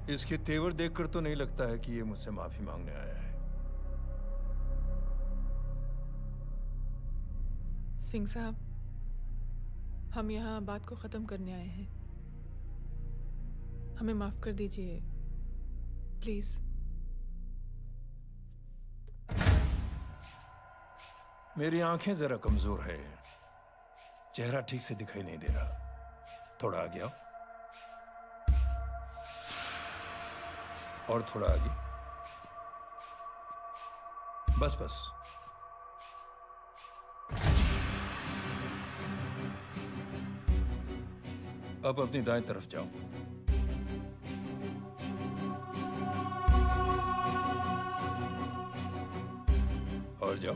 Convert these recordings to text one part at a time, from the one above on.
इसके तेवर देखकर तो नहीं लगता है कि ये मुझसे माफी मांगने आया है। सिंह साहब, हम यहाँ बात को खत्म करने आए हैं। हमें माफ कर दीजिए प्लीज। मेरी आंखें जरा कमजोर है, चेहरा ठीक से दिखाई नहीं दे रहा। थोड़ा आगे आओ, और थोड़ा आगे। बस बस। अब अपनी दाएं तरफ जाओ। और जाओ।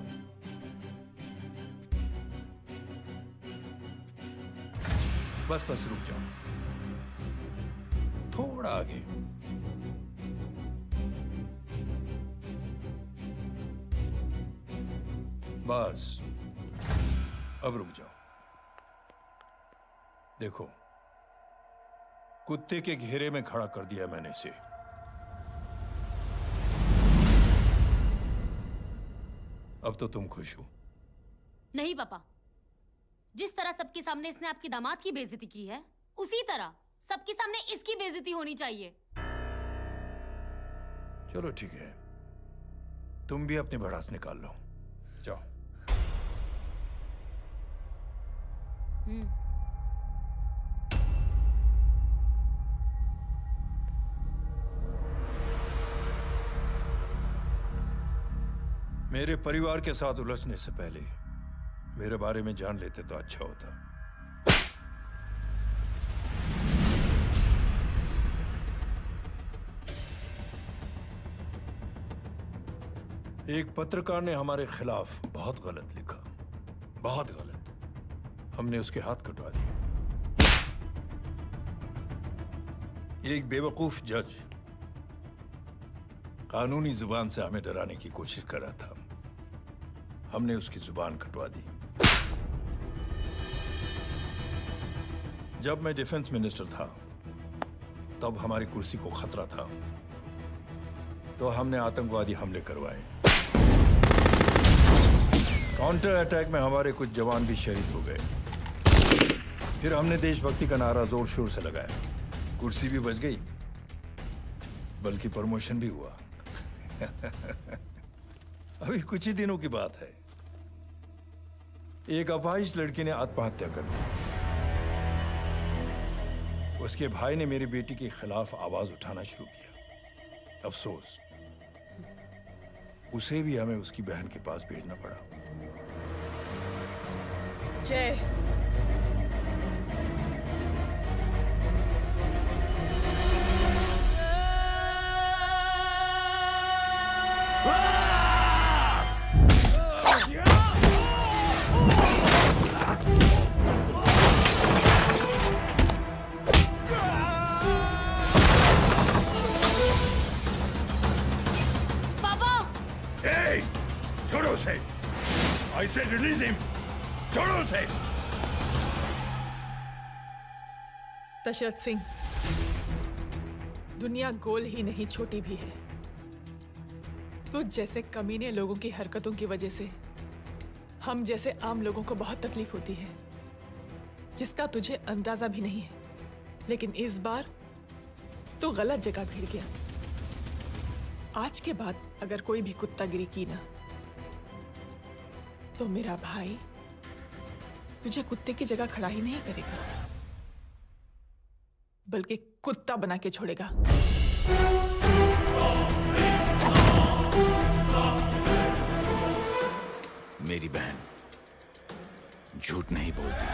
बस बस, रुक जाओ। थोड़ा आगे। बस, अब रुक जाओ। देखो, कुत्ते के घेरे में खड़ा कर दिया मैंने इसे। अब तो तुम खुश हो? नहीं पापा, जिस तरह सबके सामने इसने आपकी दामाद की बेइज्जती की है, उसी तरह सबके सामने इसकी बेइज्जती होनी चाहिए। चलो ठीक है, तुम भी अपनी भड़ास निकाल लो। जाओ। मेरे परिवार के साथ उलझने से पहले मेरे बारे में जान लेते तो अच्छा होता। एक पत्रकार ने हमारे खिलाफ बहुत गलत लिखा, बहुत गलत। हमने उसके हाथ कटवा दिए। एक बेवकूफ जज कानूनी जुबान से हमें डराने की कोशिश कर रहा था। हमने उसकी जुबान कटवा दी। जब मैं डिफेंस मिनिस्टर था, तब हमारी कुर्सी को खतरा था, तो हमने आतंकवादी हमले करवाए। काउंटर अटैक में हमारे कुछ जवान भी शहीद हो गए। फिर हमने देशभक्ति का नारा जोर शोर से लगाया। कुर्सी भी बच गई, बल्कि प्रमोशन भी हुआ। अभी कुछ ही दिनों की बात है, एक अपाहिज लड़की ने आत्महत्या कर ली। उसके भाई ने मेरी बेटी के खिलाफ आवाज उठाना शुरू किया। अफसोस, उसे भी हमें उसकी बहन के पास भेजना पड़ा। जय। छोड़ो उसे! I said release him! छोड़ो उसे! दशरथ सिंह, दुनिया गोल ही नहीं छोटी भी है। तुझ जैसे कमीने लोगों की हरकतों की वजह से हम जैसे आम लोगों को बहुत तकलीफ होती है, जिसका तुझे अंदाजा भी नहीं है। लेकिन इस बार तू गलत जगह भिड़ गया। आज के बाद अगर कोई भी कुत्तागिरी की ना, तो मेरा भाई तुझे कुत्ते की जगह खड़ा ही नहीं करेगा, बल्कि कुत्ता बना के छोड़ेगा। मेरी बहन झूठ नहीं बोलती।